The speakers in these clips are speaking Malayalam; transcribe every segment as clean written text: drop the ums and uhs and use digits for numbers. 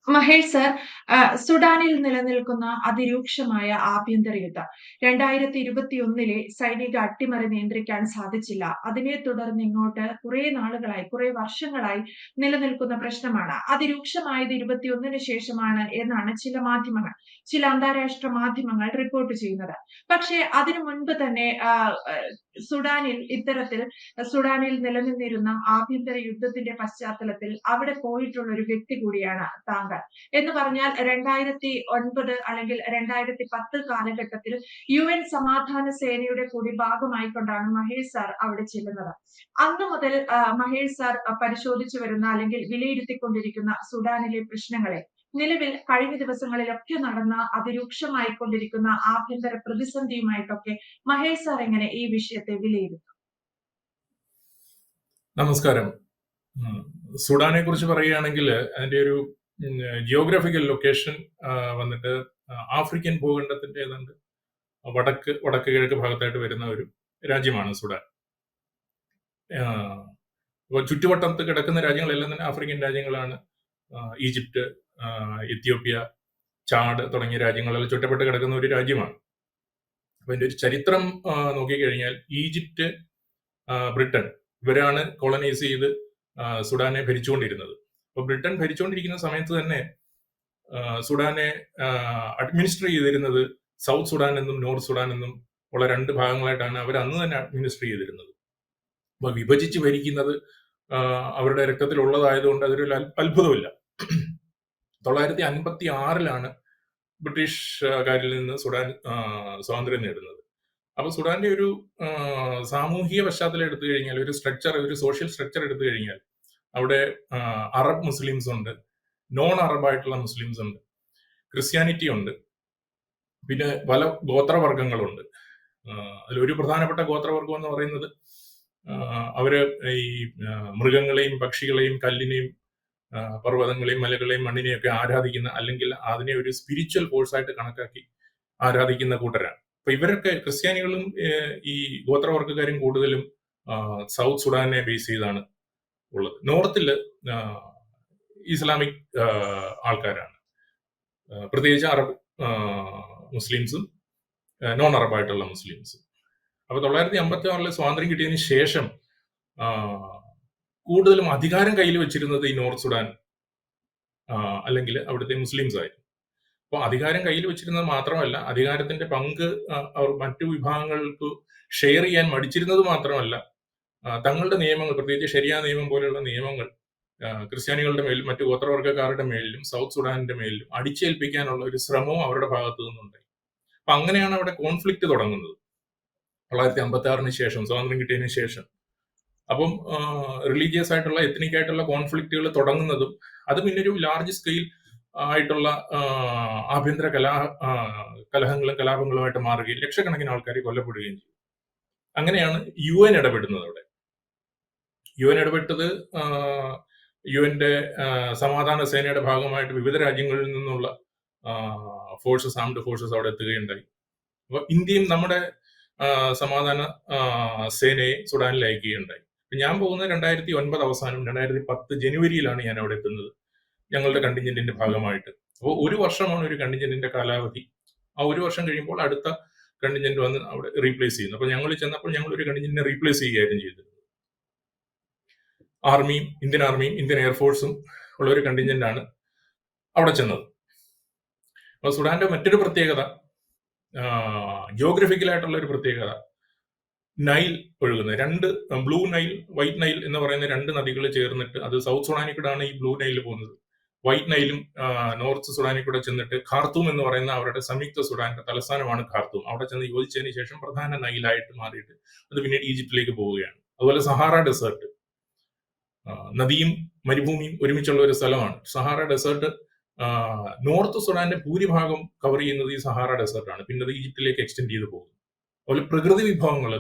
മഹേഷ് സർ, സുഡാനിൽ നിലനിൽക്കുന്ന അതിരൂക്ഷമായ ആഭ്യന്തര യുദ്ധം 2021 സൈനിക അട്ടിമറി നിയന്ത്രിക്കാൻ സാധിച്ചില്ല. അതിനെ തുടർന്ന് ഇങ്ങോട്ട് കുറെ നാളുകളായി, കുറെ വർഷങ്ങളായി നിലനിൽക്കുന്ന പ്രശ്നമാണ്. അതിരൂക്ഷമായത് 21 ശേഷമാണ് എന്നാണ് ചില അന്താരാഷ്ട്ര മാധ്യമങ്ങൾ റിപ്പോർട്ട് ചെയ്യുന്നത്. പക്ഷേ അതിനു മുൻപ് തന്നെ സുഡാനിൽ നിലനിന്നിരുന്ന ആഭ്യന്തര യുദ്ധത്തിന്റെ പശ്ചാത്തലത്തിൽ അവിടെ പോയിട്ടുള്ള ഒരു വ്യക്തി കൂടിയാണ് താങ്കൾ. എന്ന് പറഞ്ഞാൽ 2009 അല്ലെങ്കിൽ 2010 കാലഘട്ടത്തിൽ UN സമാധാന സേനയുടെ കൂടി ഭാഗമായിക്കൊണ്ടാണ് മഹേഷ് സാർ അവിടെ ചെല്ലുന്നത്. അന്ന് മുതൽ മഹേഷ് സാർ പരിശോധിച്ചു വരുന്ന അല്ലെങ്കിൽ വിലയിരുത്തിക്കൊണ്ടിരിക്കുന്ന സുഡാനിലെ പ്രശ്നങ്ങളെ, നിലവിൽ കഴിഞ്ഞ ദിവസങ്ങളിലൊക്കെ നടന്ന അതിരൂക്ഷമായിക്കൊണ്ടിരിക്കുന്ന ആഭ്യന്തര പ്രതിസന്ധിയുമായിട്ടൊക്കെ മഹേഷ് സാർ എങ്ങനെ ഈ വിഷയത്തെ വിലയിരുത്തും? നമസ്കാരം. സുഡാനെ കുറിച്ച് പറയുകയാണെങ്കിൽ അതിന്റെ ഒരു ജിയോഗ്രാഫിക്കൽ ലൊക്കേഷൻ വന്നിട്ട് ആഫ്രിക്കൻ ഭൂഖണ്ഡത്തിന്റെ ഏതാണ്ട് വടക്ക് കിഴക്ക് ഭാഗത്തായിട്ട് വരുന്ന ഒരു രാജ്യമാണ് സുഡാൻ. അപ്പോൾ ചുറ്റുവട്ടത്ത് കിടക്കുന്ന രാജ്യങ്ങളെല്ലാം തന്നെ ആഫ്രിക്കൻ രാജ്യങ്ങളാണ്. ഈജിപ്റ്റ്, എത്യോപ്യ, ചാഡ് തുടങ്ങിയ രാജ്യങ്ങളെല്ലാം ചുറ്റപ്പെട്ട് കിടക്കുന്ന ഒരു രാജ്യമാണ്. അപ്പൊ അതിന്റെ ഒരു ചരിത്രം നോക്കിക്കഴിഞ്ഞാൽ ഈജിപ്റ്റ്, ബ്രിട്ടൻ ഇവരാണ് കോളനൈസ് ചെയ്ത് സുഡാനെ ഭരിച്ചുകൊണ്ടിരുന്നത്. അപ്പൊ ബ്രിട്ടൻ ഭരിച്ചുകൊണ്ടിരിക്കുന്ന സമയത്ത് തന്നെ സുഡാനെ അഡ്മിനിസ്റ്റർ ചെയ്തിരുന്നത് സൗത്ത് സുഡാൻ എന്നും നോർത്ത് സുഡാൻ എന്നും ഉള്ള രണ്ട് ഭാഗങ്ങളായിട്ടാണ് അവർ അന്ന് തന്നെ അഡ്മിനിസ്റ്റർ ചെയ്തിരുന്നത്. അപ്പൊ വിഭജിച്ച് ഭരിക്കുന്നത് അവരുടെ രക്തത്തിലുള്ളതായതുകൊണ്ട് അതൊരു അത്ഭുതമില്ല. 956 ബ്രിട്ടീഷുകാരിൽ നിന്ന് സുഡാൻ സ്വാതന്ത്ര്യം നേടുന്നത്. അപ്പൊ സുഡാന്റെ ഒരു സാമൂഹിക പശ്ചാത്തലം എടുത്തു കഴിഞ്ഞാൽ, ഒരു സോഷ്യൽ സ്ട്രക്ചർ എടുത്തു കഴിഞ്ഞാൽ അവിടെ അറബ് മുസ്ലിംസ് ഉണ്ട്, നോൺ അറബായിട്ടുള്ള മുസ്ലിംസ് ഉണ്ട്, ക്രിസ്ത്യാനിറ്റി ഉണ്ട്, പിന്നെ പല ഗോത്രവർഗങ്ങളുണ്ട്. അതിലൊരു പ്രധാനപ്പെട്ട ഗോത്രവർഗം എന്ന് പറയുന്നത് അവര് ഈ മൃഗങ്ങളെയും പക്ഷികളെയും കല്ലിനെയും പർവ്വതങ്ങളെയും മലകളെയും മണ്ണിനെയും ഒക്കെ ആരാധിക്കുന്ന, അല്ലെങ്കിൽ അതിനെ ഒരു സ്പിരിച്വൽ ഫോഴ്സായിട്ട് കണക്കാക്കി ആരാധിക്കുന്ന കൂട്ടരാണ്. അപ്പൊ ഇവരൊക്കെ ക്രിസ്ത്യാനികളും ഈ ഗോത്രവർഗക്കാരും കൂടുതലും സൗത്ത് സുഡാനെ ബേസ് ചെയ്താണ് ഉള്ളത്. നോർത്തിൽ ഇസ്ലാമിക് ആൾക്കാരാണ്, പ്രത്യേകിച്ച് അറബ് മുസ്ലിംസും നോൺ അറബായിട്ടുള്ള മുസ്ലിംസും. അപ്പൊ 956 സ്വാതന്ത്ര്യം കിട്ടിയതിന് ശേഷം കൂടുതലും അധികാരം കയ്യിൽ വെച്ചിരുന്നത് ഈ നോർത്ത് സുഡാൻ അല്ലെങ്കിൽ അവിടുത്തെ മുസ്ലിംസ് ആയിരുന്നു. അപ്പോൾ അധികാരം കയ്യിൽ വെച്ചിരുന്നത് മാത്രമല്ല, അധികാരത്തിന്റെ പങ്ക് അവർ മറ്റു വിഭാഗങ്ങൾക്ക് ഷെയർ ചെയ്യാൻ മടിച്ചിരുന്നത് മാത്രമല്ല, തങ്ങളുടെ നിയമങ്ങൾ, പ്രത്യേകിച്ച് ശരിയാ നിയമം പോലെയുള്ള നിയമങ്ങൾ ക്രിസ്ത്യാനികളുടെ മേലും മറ്റു ഗോത്രവർഗ്ഗക്കാരുടെ മേലിലും സൗത്ത് സുഡാനിന്റെ മേലിലും അടിച്ചേൽപ്പിക്കാനുള്ള ഒരു ശ്രമവും അവരുടെ ഭാഗത്തു നിന്നുണ്ടായി. അപ്പൊ അങ്ങനെയാണ് അവിടെ കോൺഫ്ലിക്റ്റ് തുടങ്ങുന്നത് 956 ശേഷം, സ്വാതന്ത്ര്യം കിട്ടിയതിന് ശേഷം. അപ്പം റിലീജിയസ് ആയിട്ടുള്ള, എത്നിക് ആയിട്ടുള്ള കോൺഫ്ലിക്റ്റുകൾ തുടങ്ങുന്നതും അത് പിന്നെ ഒരു ലാർജ് സ്കെയിൽ ആയിട്ടുള്ള ആഭ്യന്തര കലഹങ്ങളും കലാപങ്ങളുമായിട്ട് മാറുകയും ലക്ഷക്കണക്കിന് ആൾക്കാർ കൊല്ലപ്പെടുകയും ചെയ്തു. അങ്ങനെയാണ് UN ഇടപെടുന്നത്. അവിടെ UN ഇടപെട്ടത് യുഎന്റെ സമാധാന സേനയുടെ ഭാഗമായിട്ട് വിവിധ രാജ്യങ്ങളിൽ നിന്നുള്ള ആംഡ് ഫോഴ്സസ് അവിടെ എത്തുകയുണ്ടായി. അപ്പൊ ഇന്ത്യയും നമ്മുടെ സമാധാന സേനയെ സുഡാനിൽ അയക്കുകയുണ്ടായി. ഞാൻ പോകുന്നത് 2009 അവസാനം 2010 ജനുവരിയിലാണ് ഞാൻ അവിടെ എത്തുന്നത്, ഞങ്ങളുടെ കണ്ടിൻജന്റിന്റെ ഭാഗമായിട്ട്. അപ്പോൾ ഒരു വർഷമാണ് ഒരു കണ്ടിൻജന്റിന്റെ കാലാവധി. ആ ഒരു വർഷം കഴിയുമ്പോൾ അടുത്ത കണ്ടിൻജന്റ് വന്ന് അവിടെ റീപ്ലേസ് ചെയ്യുന്നു. അപ്പൊ ഞങ്ങൾ ചെന്നപ്പോൾ ഞങ്ങൾ ഒരു കണ്ടിൻജന്റിനെ റീപ്ലേസ് ചെയ്യുകയായിരുന്നു ചെയ്തത്. ഇന്ത്യൻ ആർമിയും ഇന്ത്യൻ എയർഫോഴ്സും ഉള്ള ഒരു കണ്ടിൻജന്റാണ് അവിടെ ചെന്നത്. അപ്പൊ സുഡാന്റെ മറ്റൊരു പ്രത്യേകത, ജിയോഗ്രഫിക്കലായിട്ടുള്ള ഒരു പ്രത്യേകത, നൈൽ ഒഴുകുന്ന ബ്ലൂ നൈൽ, വൈറ്റ് നൈൽ എന്ന് പറയുന്ന രണ്ട് നദികൾ ചേർന്നിട്ട്, അത് സൗത്ത് സുഡാനിൽ കൂടെയാണ് ഈ ബ്ലൂ നൈൽ പോകുന്നത്. വൈറ്റ് നൈലും നോർത്ത് സുഡാനിൽ കൂടെ ചെന്നിട്ട് ഖാർത്തൂം എന്ന് പറയുന്ന അവരുടെ സംയുക്ത സുഡാന്റെ തലസ്ഥാനമാണ് ഖാർത്തൂം. അവിടെ ചെന്ന് യോജിച്ചതിന് ശേഷം പ്രധാന നൈലായിട്ട് മാറിയിട്ട് അത് പിന്നീട് ഈജിപ്തിലേക്ക് പോവുകയാണ്. അതുപോലെ സഹാറ ഡെസേർട്ട്, നദിയും മരുഭൂമിയും ഒരുമിച്ചുള്ള ഒരു സ്ഥലമാണ് സഹാറ ഡെസേർട്ട്. നോർത്ത് സുഡാന്റെ ഭൂരിഭാഗം കവർ ചെയ്യുന്നത് ഈ സഹാറ ഡെസേർട്ടാണ്. പിന്നെ അത് ഈജിപ്തിലേക്ക് എക്സ്റ്റെൻഡ് ചെയ്ത് പോകും. അതുപോലെ പ്രകൃതി വിഭവങ്ങൾ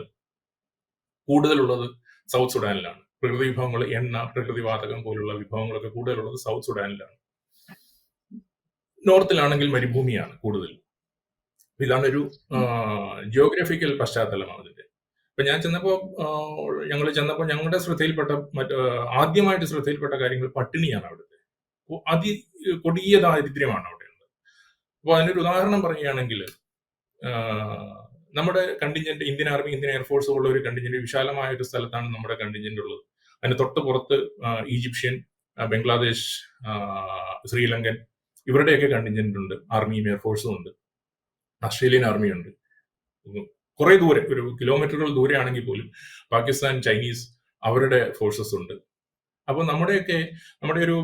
കൂടുതലുള്ളത് സൗത്ത് സുഡാനിലാണ്. പ്രകൃതി വിഭവങ്ങൾ, എണ്ണ, പ്രകൃതിവാതകം പോലുള്ള വിഭവങ്ങളൊക്കെ കൂടുതലുള്ളത് സൗത്ത് സുഡാനിലാണ്. നോർത്തിലാണെങ്കിൽ മരുഭൂമിയാണ് കൂടുതൽ. ഇതാണൊരു ജിയോഗ്രഫിക്കൽ പശ്ചാത്തലമാണ് അതിന്റെ. അപ്പൊ ഞങ്ങൾ ചെന്നപ്പോൾ ഞങ്ങളുടെ ആദ്യമായിട്ട് ശ്രദ്ധയിൽപ്പെട്ട കാര്യങ്ങൾ പട്ടിണിയാണ് അവിടുത്തെ. കൊടിയ ദാരിദ്ര്യമാണ് അവിടെ ഉള്ളത്. അപ്പോൾ അതിനൊരു ഉദാഹരണം പറയുകയാണെങ്കിൽ നമ്മുടെ contingent Indian army, Indian air force ഉള്ള ഒരു കണ്ടിൻജന്റ് വിശാലമായ ഒരു സ്ഥലത്താണ് നമ്മുടെ കണ്ടിൻജന്റ് ഉള്ളത്. അതിന് തൊട്ട് പുറത്ത് ഈജിപ്ഷ്യൻ, ബംഗ്ലാദേശ്, ശ്രീലങ്കൻ ഇവരുടെയൊക്കെ കണ്ടിൻജന്റ് ഉണ്ട്. ആർമിയും എയർഫോഴ്സും ഉണ്ട്. ഓസ്ട്രേലിയൻ ആർമിയുണ്ട്. കുറെ ദൂരെ, ഒരു കിലോമീറ്ററുകൾ ദൂരെ ആണെങ്കിൽ പോലും പാകിസ്ഥാൻ, ചൈനീസ് അവരുടെ ഫോഴ്സസ് ഉണ്ട്. അപ്പോൾ നമ്മുടെ ഒരു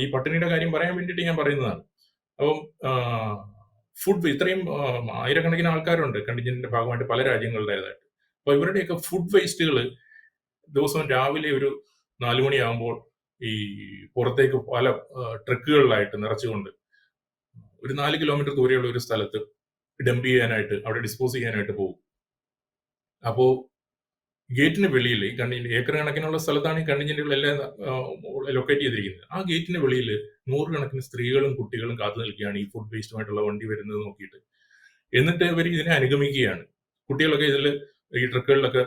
ഈ പട്ടിണിയുടെ കാര്യം പറയാൻ വേണ്ടിയിട്ട് ഞാൻ പറയുന്നതാണ്. അപ്പം ഫുഡ്, ഇത്രയും ആയിരക്കണക്കിന് ആൾക്കാരുണ്ട് കണ്ടിൻജന്റിന്റെ ഭാഗമായിട്ട് പല രാജ്യങ്ങളുടേതായിട്ട്. അപ്പോൾ ഇവരുടെയൊക്കെ ഫുഡ് വേസ്റ്റുകൾ ദിവസവും രാവിലെ ഒരു 4 മണിയാകുമ്പോൾ ഈ പുറത്തേക്ക് പല ട്രക്കുകളിലായിട്ട് നിറച്ചുകൊണ്ട് ഒരു 4 കിലോമീറ്റർ ദൂരെയുള്ള ഒരു സ്ഥലത്ത് ഡംപ് ചെയ്യാനായിട്ട്, അവിടെ ഡിസ്പോസ് ചെയ്യാനായിട്ട് പോകും. അപ്പോൾ ഗേറ്റിന് വെളിയിൽ, ഈ ഏക്കർ കണക്കിനുള്ള സ്ഥലത്താണ് ഈ കണ്ടിൻജന്റുകളെല്ലാം ലൊക്കേറ്റ് ചെയ്തിരിക്കുന്നത്. ആ ഗേറ്റിന് വെളിയിൽ 100 കണക്കിന് സ്ത്രീകളും കുട്ടികളും കാത്തു നിൽക്കുകയാണ് ഈ ഫുഡ് വേസ്റ്റുമായിട്ടുള്ള വണ്ടി വരുന്നത് നോക്കിയിട്ട്. എന്നിട്ട് ഇവർ ഇതിനെ അനുഗമിക്കുകയാണ്. കുട്ടികളൊക്കെ ഇതിൽ ഈ ട്രക്കുകളിലൊക്കെ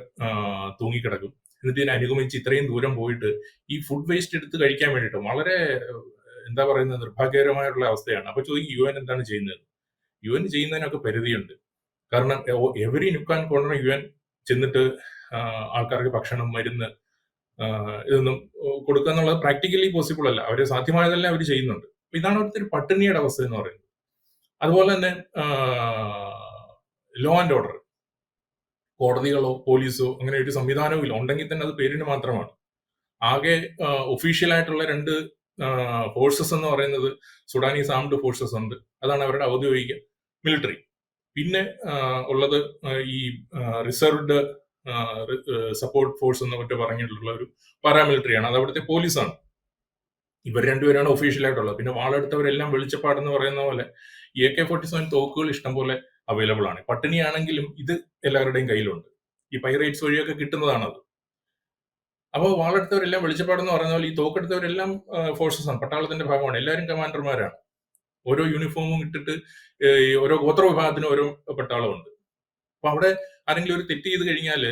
തൂങ്ങിക്കിടക്കും. എന്നിട്ട് ഇതിനെ അനുഗമിച്ച് ഇത്രയും ദൂരം പോയിട്ട് ഈ ഫുഡ് വേസ്റ്റ് എടുത്ത് കഴിക്കാൻ വേണ്ടിയിട്ട് വളരെ എന്താ പറയുന്നത്, നിർഭാഗ്യകരമായിട്ടുള്ള അവസ്ഥയാണ്. അപ്പൊ ചോദിക്കും, UN എന്താണ് ചെയ്യുന്നത്? UN ചെയ്യുന്നതിനൊക്കെ പരിധിയുണ്ട്. കാരണം എവരി നുക്കാൻ കോർണർ UN ചെന്നിട്ട് ആൾക്കാർക്ക് ഭക്ഷണം, മരുന്ന് ഇതൊന്നും കൊടുക്കുക എന്നുള്ളത് പ്രാക്ടിക്കലി പോസിബിൾ അല്ല. അവർ സാധ്യമായതെല്ലാം അവർ ചെയ്യുന്നുണ്ട്. ഇതാണ് അവിടുത്തെ ഒരു പട്ടിണിയുടെ അവസ്ഥ എന്ന് പറയുന്നത്. അതുപോലെ തന്നെ ലോ ആൻഡ് ഓർഡർ, കോടതികളോ പോലീസോ അങ്ങനെ ഒരു സംവിധാനവും ഇല്ല. ഉണ്ടെങ്കിൽ തന്നെ അത് പേരിന് മാത്രമാണ്. ആകെ ഒഫീഷ്യലായിട്ടുള്ള 2 ഫോഴ്സസ് എന്ന് പറയുന്നത് സുഡാനീസ് ആംഡ് ഫോഴ്സസ് ഉണ്ട്. അതാണ് അവരുടെ ഔദ്യോഗിക മിലിറ്ററി. പിന്നെ ഉള്ളത് ഈ റിസർവ്ഡ് സപ്പോർട്ട് ഫോഴ്സ് എന്ന് മറ്റോ പറഞ്ഞിട്ടുള്ള ഒരു പാരാമിലിറ്ററിയാണ്. അത് അവിടുത്തെ പോലീസാണ്. ഇവർ രണ്ടുപേരാണ് ഒഫീഷ്യലായിട്ടുള്ളത്. പിന്നെ വാളെടുത്തവരെല്ലാം വെളിച്ചപ്പാടെന്ന് പറയുന്ന പോലെ AK-47 തോക്കുകൾ ഇഷ്ടംപോലെ അവൈലബിൾ ആണ്. പട്ടിണിയാണെങ്കിലും ഇത് എല്ലാവരുടെയും കയ്യിലുണ്ട്. ഈ പൈറേറ്റ്സ് വഴിയൊക്കെ കിട്ടുന്നതാണത്. അപ്പോൾ വാളെടുത്തവരെല്ലാം വെളിച്ചപ്പാടെന്ന് പറയുന്ന പോലെ ഈ തോക്കെടുത്തവരെല്ലാം ഫോഴ്സസ് ആണ്, പട്ടാളത്തിന്റെ ഭാഗമാണ്. എല്ലാവരും കമാൻഡർമാരാണ്. ഓരോ യൂണിഫോമും ഇട്ടിട്ട് ഓരോ ഗോത്ര വിഭാഗത്തിന് ഓരോ പട്ടാളമുണ്ട്. അപ്പൊ അവിടെ ആരെങ്കിലും ഒരു തെറ്റ് ചെയ്ത് കഴിഞ്ഞാൽ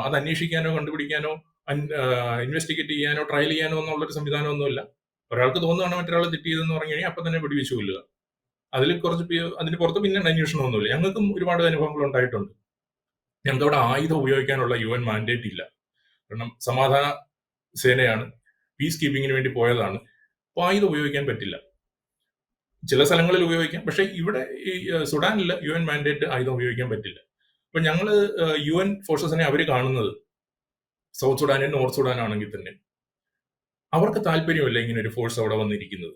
അത് അന്വേഷിക്കാനോ കണ്ടുപിടിക്കാനോ ഇൻവെസ്റ്റിഗേറ്റ് ചെയ്യാനോ ട്രയൽ ചെയ്യാനോ എന്നുള്ളൊരു സംവിധാനമൊന്നുമില്ല. ഒരാൾക്ക് തോന്നുകയാണ് മറ്റൊരാൾ തെറ്റ് ചെയ്തെന്ന് പറഞ്ഞു കഴിഞ്ഞാൽ അപ്പൊ തന്നെ വെടിവെച്ച് കൊല്ലുക. അതിന് പുറത്ത് പിന്നെ അന്വേഷണമൊന്നുമില്ല. ഞങ്ങൾക്കും ഒരുപാട് അനുഭവങ്ങൾ ഉണ്ടായിട്ടുണ്ട്. ഞങ്ങൾക്ക് അവിടെ ആയുധം ഉപയോഗിക്കാനുള്ള UN മാൻഡേറ്റ് ഇല്ല. കാരണം സമാധാന സേനയാണ്, പീസ് കീപ്പിങ്ങിന് വേണ്ടി പോയതാണ്. അപ്പോൾ ആയുധം ഉപയോഗിക്കാൻ പറ്റില്ല. ചില സ്ഥലങ്ങളിൽ ഉപയോഗിക്കാം, പക്ഷെ ഇവിടെ ഈ സുഡാനിൽ UN മാൻഡേറ്റ് ആയുധം ഉപയോഗിക്കാൻ പറ്റില്ല. അപ്പൊ ഞങ്ങള് UN ഫോഴ്സസിനെ അവർ കാണുന്നത് സൗത്ത് സുഡാനും നോർത്ത് സുഡാനാണെങ്കിൽ തന്നെ അവർക്ക് താല്പര്യമില്ല ഇങ്ങനെ ഒരു ഫോഴ്സ് അവിടെ വന്നിരിക്കുന്നത്.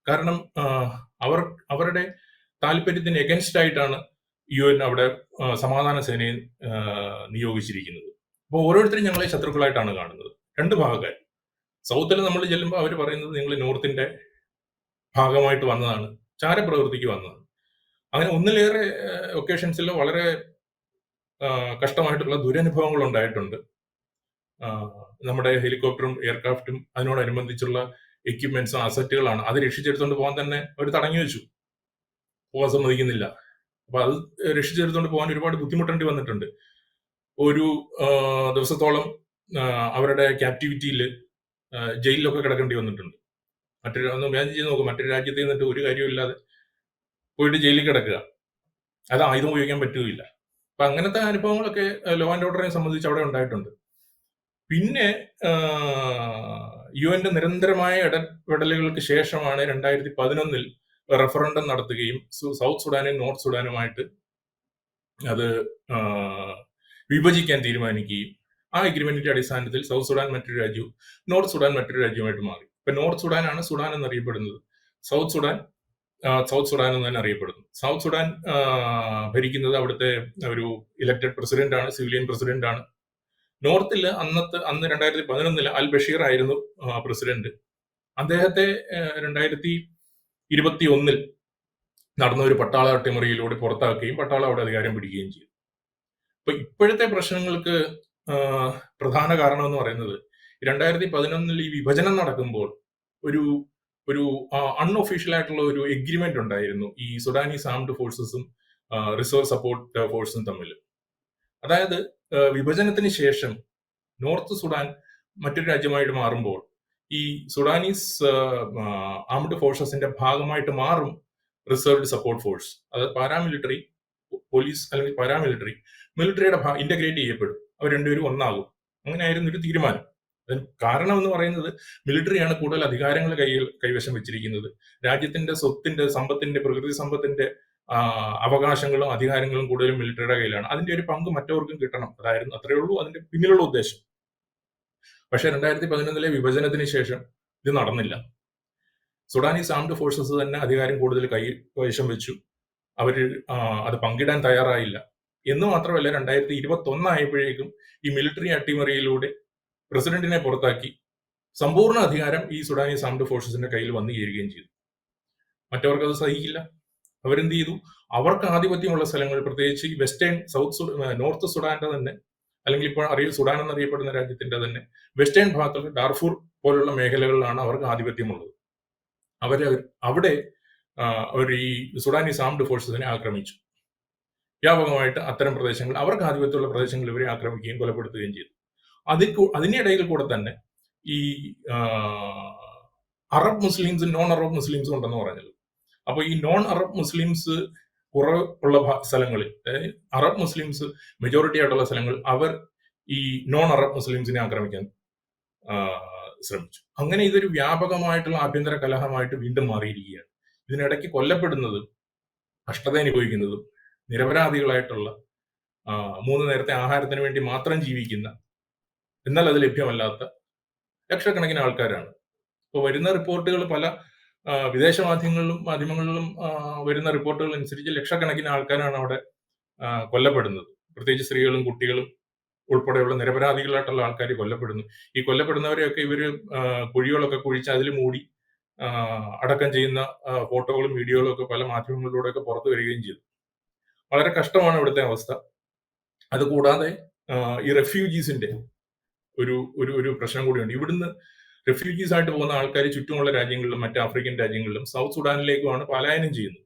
കാരണം അവരുടെ താല്പര്യത്തിന് എഗൻസ്റ്റ് ആയിട്ടാണ് UN അവിടെ സമാധാന സേനയെ നിയോഗിച്ചിരിക്കുന്നത്. അപ്പോൾ ഓരോരുത്തരും ഞങ്ങളെ ശത്രുക്കളായിട്ടാണ് കാണുന്നത്, 2 ഭാഗക്കാർ. സൗത്തിൽ നമ്മൾ ചെല്ലുമ്പോൾ അവർ പറയുന്നത് നിങ്ങൾ നോർത്തിന്റെ ഭാഗമായിട്ട് വന്നതാണ്, ചാരപ്രവൃത്തിക്ക് വന്നതാണ്. അങ്ങനെ ഒന്നിലേറെ ഒക്കേഷൻസിൽ വളരെ കഷ്ടമായിട്ടുള്ള ദുരനുഭവങ്ങൾ ഉണ്ടായിട്ടുണ്ട്. നമ്മുടെ ഹെലികോപ്റ്ററും എയർക്രാഫ്റ്റും അതിനോടനുബന്ധിച്ചുള്ള എക്യുപ്മെന്റ്സും അസറ്റുകളാണ്. അത് രക്ഷിച്ചെടുത്തുകൊണ്ട് പോകാൻ തന്നെ അവർ തടഞ്ഞു വെച്ചു, പോകാൻ സമ്മതിക്കുന്നില്ല. അപ്പൊ അത് രക്ഷിച്ചെടുത്തുകൊണ്ട് പോകാൻ ഒരുപാട് ബുദ്ധിമുട്ടേണ്ടി വന്നിട്ടുണ്ട്. ഒരു ദിവസത്തോളം അവരുടെ ക്യാപ്റ്റിവിറ്റിയിൽ ജയിലിലൊക്കെ കിടക്കേണ്ടി വന്നിട്ടുണ്ട്. ഒന്ന് ഇമാജിൻ ചെയ്ത് നോക്കും, മറ്റൊരു രാജ്യത്ത് നിന്നിട്ട് ഒരു കാര്യമില്ലാതെ പോയിട്ട് ജയിലിൽ കിടക്കുക, അത് ആയുധം ഉപയോഗിക്കാൻ പറ്റുകയില്ല. അപ്പൊ അങ്ങനത്തെ അനുഭവങ്ങളൊക്കെ ലോ ആൻഡ് ഓർഡറിനെ സംബന്ധിച്ച് അവിടെ ഉണ്ടായിട്ടുണ്ട്. പിന്നെ UN നിരന്തരമായ ഇടപെടലുകൾക്ക് ശേഷമാണ് 2011 റെഫറൻഡം നടത്തുകയും സൗത്ത് സുഡാനും നോർത്ത് സുഡാനുമായിട്ട് അത് വിഭജിക്കാൻ തീരുമാനിക്കുകയും ആ എഗ്രിമെന്റിന്റെ അടിസ്ഥാനത്തിൽ സൗത്ത് സുഡാൻ മറ്റൊരു രാജ്യവും നോർത്ത് സുഡാൻ മറ്റൊരു രാജ്യവുമായിട്ട് മാറി. ഇപ്പൊ നോർത്ത് സുഡാനാണ് സുഡാൻ എന്നറിയപ്പെടുന്നത്, സൗത്ത് സുഡാൻ എന്ന് തന്നെ അറിയപ്പെടുന്നു. സൗത്ത് സുഡാൻ ഭരിക്കുന്നത് അവിടുത്തെ ഒരു ഇലക്ടഡ് പ്രസിഡന്റ് ആണ്, സിവിലിയൻ പ്രസിഡന്റ് ആണ്. നോർത്തിൽ അന്ന് 2011 അൽ ബഷീർ ആയിരുന്നു പ്രസിഡന്റ്. അദ്ദേഹത്തെ 2021 നടന്ന ഒരു പട്ടാള അട്ടിമറിയിലൂടെ പുറത്താക്കുകയും പട്ടാളം അവിടെ അധികാരം പിടിക്കുകയും ചെയ്തു. അപ്പൊ ഇപ്പോഴത്തെ പ്രശ്നങ്ങൾക്ക് പ്രധാന കാരണം എന്ന് പറയുന്നത് 2011 ഈ വിഭജനം നടക്കുമ്പോൾ ഒരു അൺഒഫീഷ്യൽ ആയിട്ടുള്ള ഒരു എഗ്രിമെന്റ് ഉണ്ടായിരുന്നു ഈ സുഡാനീസ് ആംഡ് ഫോഴ്സസും റിസർവ് സപ്പോർട്ട് ഫോഴ്സും തമ്മിൽ. അതായത് വിഭജനത്തിന് ശേഷം നോർത്ത് സുഡാൻ മറ്റൊരു രാജ്യമായിട്ട് മാറുമ്പോൾ ഈ സുഡാനീസ് ആംഡ് ഫോഴ്സസിന്റെ ഭാഗമായിട്ട് മാറും റിസർവ്ഡ് സപ്പോർട്ട് ഫോഴ്സ്. അത് പാരാമിലിറ്ററി, പോലീസ് അല്ലെങ്കിൽ പാരാമിലിറ്ററി, മിലിറ്ററിയുടെ ഇന്റഗ്രേറ്റ് ചെയ്യപ്പെടും. അവർ രണ്ടുപേരും ഒന്നാകും. അങ്ങനെയായിരുന്നു ഒരു തീരുമാനം. അതിന് കാരണം എന്ന് പറയുന്നത് മിലിറ്ററിയാണ് കൂടുതൽ അധികാരങ്ങൾ കൈവശം വെച്ചിരിക്കുന്നത്. രാജ്യത്തിന്റെ സ്വത്തിന്റെ, സമ്പത്തിന്റെ, പ്രകൃതി സമ്പത്തിന്റെ അവകാശങ്ങളും അധികാരങ്ങളും കൂടുതലും മിലിറ്ററിയുടെ കയ്യിലാണ്. അതിന്റെ ഒരു പങ്ക് മറ്റവർക്കും കിട്ടണം. അതായിരുന്നു, അത്രയേ ഉള്ളൂ അതിന്റെ പിന്നിലുള്ള ഉദ്ദേശം. പക്ഷെ 2011 വിഭജനത്തിന് ശേഷം ഇത് നടന്നില്ല. സുഡാനീസ് ആംഡ് ഫോഴ്സസ് തന്നെ അധികാരം കൂടുതൽ കൈവശം വെച്ചു. അവർ അത് പങ്കിടാൻ തയ്യാറായില്ല. എന്ന് മാത്രമല്ല 2021 ആയപ്പോഴേക്കും ഈ മിലിറ്ററി അട്ടിമറിയിലൂടെ പ്രസിഡന്റിനെ പുറത്താക്കി സമ്പൂർണ്ണ അധികാരം ഈ സുഡാനീസ് ആംഡ് ഫോഴ്സസിന്റെ കയ്യിൽ വന്നു ചേരുകയും ചെയ്തു. മറ്റവർക്ക് അത് സഹിക്കില്ല. അവരെന്ത് ചെയ്തു? അവർക്ക് ആധിപത്യമുള്ള സ്ഥലങ്ങൾ, പ്രത്യേകിച്ച് ഈ വെസ്റ്റേൺ, നോർത്ത് സുഡാന്റെ തന്നെ, അല്ലെങ്കിൽ ഇപ്പോൾ സുഡാൻ എന്നറിയപ്പെടുന്ന രാജ്യത്തിന്റെ തന്നെ വെസ്റ്റേൺ ഭാഗത്തുള്ള ഡാർഫൂർ പോലുള്ള മേഖലകളിലാണ് അവർക്ക് ആധിപത്യമുള്ളത്. അവിടെ അവർ ഈ സുഡാനീസ് ആംഡ് ഫോഴ്സസിനെ ആക്രമിച്ചു. വ്യാപകമായിട്ട് അത്തരം പ്രദേശങ്ങൾ, അവർക്ക് ആധിപത്യമുള്ള പ്രദേശങ്ങൾ ഇവരെ ആക്രമിക്കുകയും കൊലപ്പെടുത്തുകയും ചെയ്തു. അതിനിടയിൽ കൂടെ തന്നെ ഈ അറബ് മുസ്ലിംസും നോൺ അറബ് മുസ്ലിംസും ഉണ്ടെന്ന് പറഞ്ഞത്. അപ്പോൾ ഈ നോൺ അറബ് മുസ്ലിംസ് കുറവുള്ള സ്ഥലങ്ങളിൽ, അറബ് മുസ്ലിംസ് മെജോറിറ്റി ആയിട്ടുള്ള സ്ഥലങ്ങൾ, അവർ ഈ നോൺ അറബ് മുസ്ലിംസിനെ ആക്രമിക്കാൻ ശ്രമിച്ചു. അങ്ങനെ ഇതൊരു വ്യാപകമായിട്ടുള്ള ആഭ്യന്തര കലഹമായിട്ട് വീണ്ടും മാറിയിരിക്കുകയാണ്. ഇതിനിടയ്ക്ക് കൊല്ലപ്പെടുന്നതും കഷ്ടത അനുഭവിക്കുന്നതും നിരപരാധികളായിട്ടുള്ള 3 നേരത്തെ ആഹാരത്തിന് വേണ്ടി മാത്രം ജീവിക്കുന്ന, എന്നാൽ അത് ലഭ്യമല്ലാത്ത ലക്ഷക്കണക്കിന് ആൾക്കാരാണ്. ഇപ്പോൾ വരുന്ന റിപ്പോർട്ടുകൾ, പല വിദേശ മാധ്യമങ്ങളിലും വരുന്ന റിപ്പോർട്ടുകൾ അനുസരിച്ച് ലക്ഷക്കണക്കിന് ആൾക്കാരാണ് അവിടെ കൊല്ലപ്പെടുന്നത്. പ്രത്യേകിച്ച് സ്ത്രീകളും കുട്ടികളും ഉൾപ്പെടെയുള്ള നിരപരാധികളായിട്ടുള്ള ആൾക്കാർ കൊല്ലപ്പെടുന്നു. ഈ കൊല്ലപ്പെടുന്നവരെയൊക്കെ ഇവര് കുഴികളൊക്കെ കുഴിച്ച് അതിൽ മൂടി അടക്കം ചെയ്യുന്ന ഫോട്ടോകളും വീഡിയോകളും ഒക്കെ പല മാധ്യമങ്ങളിലൂടെയൊക്കെ പുറത്തു വരികയും ചെയ്തു. വളരെ കഷ്ടമാണ് ഇവിടുത്തെ അവസ്ഥ. അതുകൂടാതെ ഈ റെഫ്യൂജീസിന്റെ ഒരു പ്രശ്നം കൂടിയുണ്ട്. ഇവിടുന്ന് റെഫ്യൂജീസ് ആയിട്ട് പോകുന്ന ആൾക്കാർ ചുറ്റുമുള്ള രാജ്യങ്ങളിലും മറ്റ് ആഫ്രിക്കൻ രാജ്യങ്ങളിലും സൗത്ത് സുഡാനിലേക്കുമാണ് പലായനം ചെയ്യുന്നത്.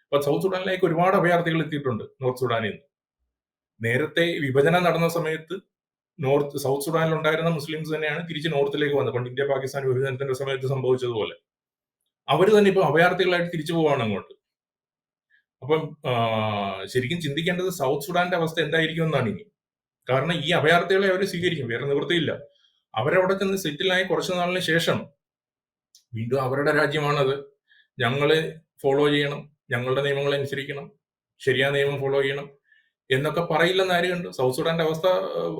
അപ്പൊ സൗത്ത് സുഡാനിലേക്ക് ഒരുപാട് അഭയാർത്ഥികൾ എത്തിയിട്ടുണ്ട് നോർത്ത് സുഡാനിൽ നിന്ന്. നേരത്തെ വിഭജനം നടന്ന സമയത്ത് സൗത്ത് സുഡാനിൽ ഉണ്ടായിരുന്ന മുസ്ലിംസ് തന്നെയാണ് തിരിച്ച് നോർത്തിലേക്ക് വന്നത്. പണ്ട് ഇന്ത്യ പാകിസ്ഥാൻ വിഭജനത്തിന്റെ സമയത്ത് സംഭവിച്ചതുപോലെ അവർ തന്നെ ഇപ്പൊ അഭയാർത്ഥികളായിട്ട് തിരിച്ചു പോവാണ് അങ്ങോട്ട്. അപ്പം ശരിക്കും ചിന്തിക്കേണ്ടത് സൗത്ത് സുഡാന്റെ അവസ്ഥ എന്തായിരിക്കും എന്നാണ് ഇനി. കാരണം ഈ അഭയാർത്ഥികളെ അവർ സ്വീകരിക്കും, വേറെ നിവൃത്തിയില്ല. അവരവിടെ ചെന്ന് സെറ്റിലായി കുറച്ചു നാളിന് ശേഷം വീണ്ടും അവരുടെ രാജ്യമാണത്, ഞങ്ങള് ഫോളോ ചെയ്യണം, ഞങ്ങളുടെ നിയമങ്ങൾ അനുസരിക്കണം, ശരിയായ നിയമം ഫോളോ ചെയ്യണം എന്നൊക്കെ പറയില്ലെന്ന് ആര് കണ്ടു? സൗത്ത് സുഡാന്റെ അവസ്ഥ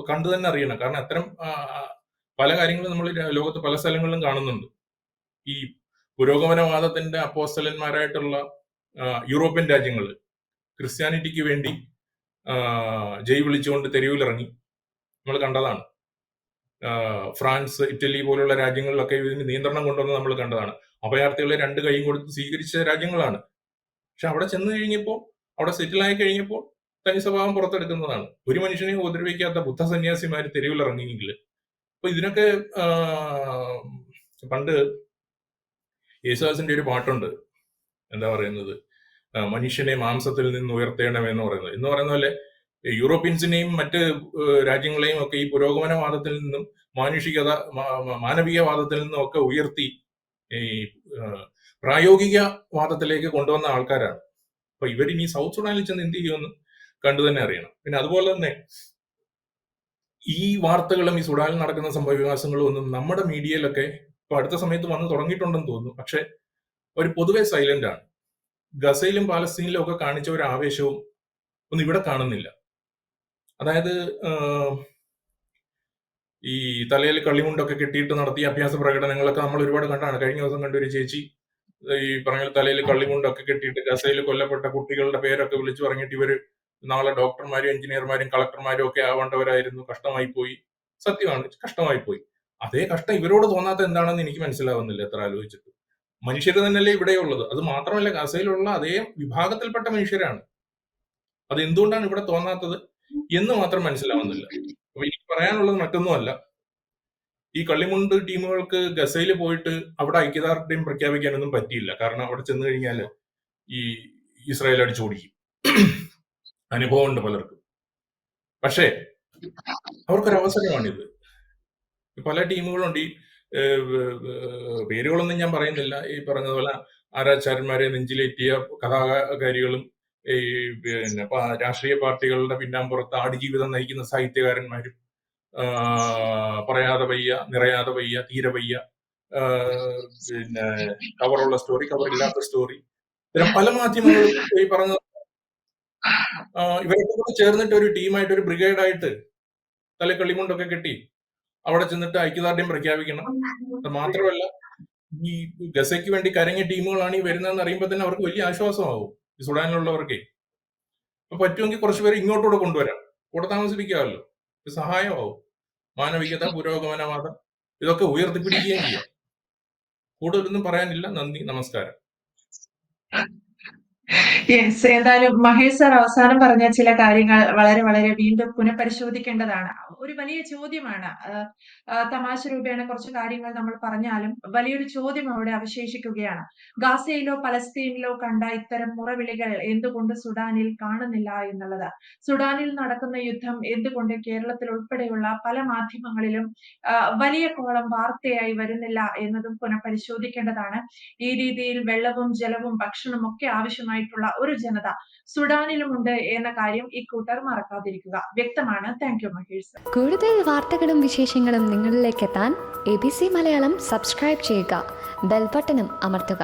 കണ്ടു തന്നെ അറിയണം. കാരണം അത്തരം പല കാര്യങ്ങളും നമ്മൾ ലോകത്ത് പല സ്ഥലങ്ങളിലും കാണുന്നുണ്ട്. ഈ പുരോഗമനവാദത്തിന്റെ അപ്പോസ്തലന്മാരായിട്ടുള്ള യൂറോപ്യൻ രാജ്യങ്ങൾ ക്രിസ്ത്യാനിറ്റിക്ക് വേണ്ടി ജയ് വിളിച്ചുകൊണ്ട് തെരുവിലിറങ്ങി, നമ്മൾ കണ്ടതാണ്. ഫ്രാൻസ്, ഇറ്റലി പോലുള്ള രാജ്യങ്ങളിലൊക്കെ ഇതിന് നിയന്ത്രണം കൊണ്ടുവന്ന് നമ്മൾ കണ്ടതാണ്. അഭയാർത്ഥികളെ 2 കൈയും കൊടുത്ത് സ്വീകരിച്ച രാജ്യങ്ങളാണ്. പക്ഷെ അവിടെ ചെന്ന് കഴിഞ്ഞപ്പോൾ, അവിടെ സെറ്റിലായി കഴിഞ്ഞപ്പോൾ തനി സ്വഭാവം പുറത്തെടുക്കുന്നതാണ്. ഒരു മനുഷ്യനെ ഉപദ്രവിക്കാത്ത ബുദ്ധ സന്യാസിമാര് തെരുവിലിറങ്ങിയെങ്കിൽ, അപ്പൊ ഇതിനൊക്കെ പണ്ട് യേശുദാസിന്റെ ഒരു പാട്ടുണ്ട്, എന്താ പറയുന്നത്, മനുഷ്യനെ മാംസത്തിൽ നിന്ന് ഉയർത്തേണമെന്ന് പറയുന്നത്. എന്ന് പറയുന്ന പോലെ യൂറോപ്യൻസിനെയും മറ്റ് രാജ്യങ്ങളെയും ഒക്കെ ഈ പുരോഗമനവാദത്തിൽ നിന്നും മാനവികവാദത്തിൽ നിന്നും ഒക്കെ ഉയർത്തി ഈ പ്രായോഗിക വാദത്തിലേക്ക് കൊണ്ടുവന്ന ആൾക്കാരാണ്. അപ്പൊ ഇവരിനി സൗത്ത് സുഡാനിൽ ചെന്ന് എന്ത് ചെയ്യുമെന്ന് കണ്ടു തന്നെ അറിയണം. പിന്നെ അതുപോലെ തന്നെ ഈ വാർത്തകളും ഈ സുഡാനിൽ നടക്കുന്ന സംഭവ വികാസങ്ങളും ഒന്നും നമ്മുടെ മീഡിയയിലൊക്കെ ഇപ്പൊ അടുത്ത സമയത്ത് വന്ന് തുടങ്ങിയിട്ടുണ്ടെന്ന് തോന്നുന്നു. പക്ഷെ അവർ പൊതുവെ സൈലന്റ് ആണ്. ഗസയിലും പാലസ്തീനിലും ഒക്കെ കാണിച്ച ഒരു ആവേശവും ഒന്നും ഇവിടെ കാണുന്നില്ല. അതായത് ഈ തലയിൽ കള്ളിമുണ്ടൊക്കെ കെട്ടിയിട്ട് നടത്തിയ അഭ്യാസ പ്രകടനങ്ങളൊക്കെ നമ്മൾ ഒരുപാട് കണ്ടാണ്. കഴിഞ്ഞ ദിവസം കണ്ട ഒരു ചേച്ചി ഈ പറഞ്ഞ തലയിൽ കള്ളിമുണ്ടൊക്കെ കെട്ടിയിട്ട് ഗസയിൽ കൊല്ലപ്പെട്ട കുട്ടികളുടെ പേരൊക്കെ വിളിച്ചു പറഞ്ഞിട്ട് ഇവര് നാളെ ഡോക്ടർമാരും എഞ്ചിനീയർമാരും കളക്ടർമാരും ഒക്കെ ആവേണ്ടവരായിരുന്നു, കഷ്ടമായി പോയി. സത്യമാണ്, കഷ്ടമായി പോയി. അതേ കഷ്ടം ഇവരോട് തോന്നാത്ത എന്താണെന്ന് എനിക്ക് മനസ്സിലാവുന്നില്ല എത്ര ആലോചിച്ചിട്ട്. മനുഷ്യർ തന്നെയല്ലേ ഇവിടെയുള്ളത്. അത് മാത്രമല്ല ഗസയിലുള്ള അതേ വിഭാഗത്തിൽപ്പെട്ട മനുഷ്യരാണ്. അത് എന്തുകൊണ്ടാണ് ഇവിടെ തോന്നാത്തത് എന്ന് മാത്രം മനസ്സിലാവുന്നില്ല. അപ്പൊ എനിക്ക് പറയാനുള്ളത് മറ്റൊന്നുമല്ല, ഈ കള്ളിമുണ്ട് ടീമുകൾക്ക് ഗസയിൽ പോയിട്ട് അവിടെ ഐക്യദാർഢ്യം പ്രഖ്യാപിക്കാനൊന്നും പറ്റിയില്ല. കാരണം അവിടെ ചെന്ന് കഴിഞ്ഞാൽ ഈ ഇസ്രായേൽ അടിച്ചോടിക്കും. അനുഭവമുണ്ട് പലർക്കും. പക്ഷേ അവർക്കൊരു അവസരമാണിത്. പല ടീമുകളുണ്ട്. ഈ പേരുകളൊന്നും ഞാൻ പറയുന്നില്ല. ഈ പറഞ്ഞതുപോലെ ആരാച്ചാരന്മാരെ നെഞ്ചിലേറ്റിയ കഥാകാരികളും ഈ പിന്നെ രാഷ്ട്രീയ പാർട്ടികളുടെ പിന്നാമ്പുറത്ത് ആടുജീവിതം നയിക്കുന്ന സാഹിത്യകാരന്മാരും, പറയാതെ വയ്യ, നിറയാതെ വയ്യ, തീരെ വയ്യ, പിന്നെ കവറുള്ള സ്റ്റോറി, കവറില്ലാത്ത സ്റ്റോറി, ഇത്തരം പല മാധ്യമങ്ങളും ഈ പറഞ്ഞ ഇവരൊക്കെ കൂടെ ചേർന്നിട്ട് ഒരു ടീമായിട്ട്, ഒരു ബ്രിഗേഡായിട്ട് തലക്കളിമുണ്ടൊക്കെ കെട്ടി അവിടെ ചെന്നിട്ട് ഐക്യദാർഢ്യം പ്രഖ്യാപിക്കണം. അത് മാത്രമല്ല, ഈ ഗസയ്ക്ക് വേണ്ടി കരങ്ങിയ ടീമുകളാണ് ഈ വരുന്നതെന്ന് അറിയുമ്പോൾ തന്നെ അവർക്ക് വലിയ ആശ്വാസമാവും, ഈ സുഡാനിലുള്ളവർക്ക്. അപ്പൊ പറ്റുമെങ്കിൽ കുറച്ചുപേരെ ഇങ്ങോട്ടൂടെ കൊണ്ടുവരാം, കൂടെ താമസിപ്പിക്കാമല്ലോ, ഇത് സഹായമാവും. മാനവികത, പുരോഗമനവാദം ഇതൊക്കെ ഉയർത്തിപ്പിടിക്കുകയും ചെയ്യാം. കൂടുതലൊന്നും പറയാനില്ല. നന്ദി, നമസ്കാരം. യെസ്, എന്തായാലും മഹേഷ് സാർ അവസാനം പറഞ്ഞ ചില കാര്യങ്ങൾ വളരെ വളരെ വീണ്ടും പുനഃപരിശോധിക്കേണ്ടതാണ്. ഒരു വലിയ ചോദ്യമാണ്. തമാശ രൂപേണ കുറച്ച് കാര്യങ്ങൾ നമ്മൾ പറഞ്ഞാലും വലിയൊരു ചോദ്യം അവിടെ അവശേഷിക്കുകയാണ്. ഗാസയിലോ പലസ്തീനിലോ കണ്ട ഇത്തരം മുറവിളികൾ എന്തുകൊണ്ട് സുഡാനിൽ കാണുന്നില്ല എന്നുള്ളത്. സുഡാനിൽ നടക്കുന്ന യുദ്ധം എന്തുകൊണ്ട് കേരളത്തിൽ ഉൾപ്പെടെയുള്ള പല മാധ്യമങ്ങളിലും വലിയ കോളം വാർത്തയായി വരുന്നില്ല എന്നതും പുനഃപരിശോധിക്കേണ്ടതാണ്. ഈ രീതിയിൽ വെള്ളവും ജലവും ഭക്ഷണവും ഒക്കെ ആവശ്യമായിട്ടുള്ള ഒരു ജനത സുഡാനിലുമുണ്ട് എന്ന കാര്യം ഇക്കൂട്ടർ മറക്കാതിരിക്കുക. വ്യക്തമാണ്. Thank you Mahesh. കൂടുതൽ വാർത്തകളും വിശേഷങ്ങളും നിങ്ങളിലേക്ക് എത്താൻ ABC മലയാളം സബ്സ്ക്രൈബ് ചെയ്യുക, ബെൽബട്ടനും അമർത്തുക.